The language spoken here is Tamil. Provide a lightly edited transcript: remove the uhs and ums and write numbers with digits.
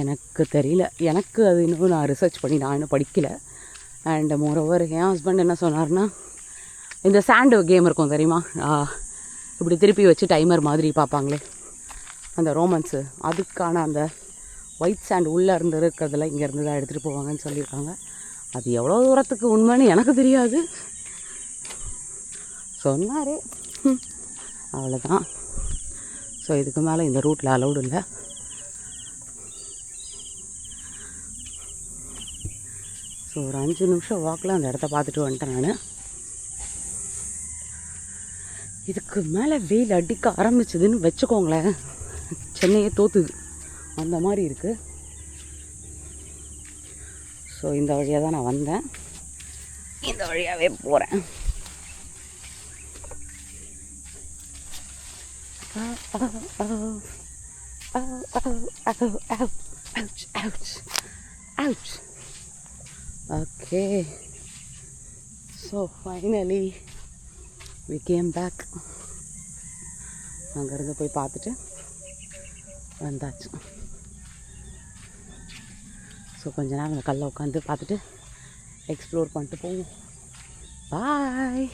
எனக்கு தெரியல. எனக்கு அது இன்னும் நான் ரிசர்ச் பண்ணி நான் இன்னும் படிக்கலை. அண்ட் மோரோவர் என் ஹஸ்பண்ட் என்ன சொன்னார்னா, இந்த சாண்டு கேம் இருக்கும் தெரியுமா, இப்படி திருப்பி வச்சு டைமர் மாதிரி பார்ப்பாங்களே அந்த ரோமன்ஸு, அதுக்கான அந்த ஒயிட் சாண்ட் உள்ளே இருந்து இருக்கிறதுல இங்கேருந்து தான் எடுத்துகிட்டு போவாங்கன்னு சொல்லியிருக்காங்க. அது எவ்வளோ தூரத்துக்கு உண்மைன்னு எனக்கு தெரியாது, சொன்னார், அவ்வளோதான். ஸோ இதுக்கு மேலே இந்த ரூட்டில் அலௌடு இல்லை. ஸோ ஒரு 5 நிமிஷம் வாக்கில் அந்த இடத்த பார்த்துட்டு வந்துட்டேன் நான். இதுக்கு மேலே வெயில் அடிக்க ஆரம்பிச்சதுன்னு வச்சுக்கோங்களேன், சென்னையே தோத்துது அந்த மாதிரி இருக்குது. ஸோ இந்த வழியாக தான் நான் வந்தேன், இந்த வழியாகவே போகிறேன். Okay, so finally we came back. அங்கேருந்து போய் பார்த்துட்டு வந்தாச்சு. ஸோ கொஞ்ச நேரம் அந்த கல்லை உட்காந்து பார்த்துட்டு எக்ஸ்ப்ளோர் பண்ணிட்டு போவோம். பாய்.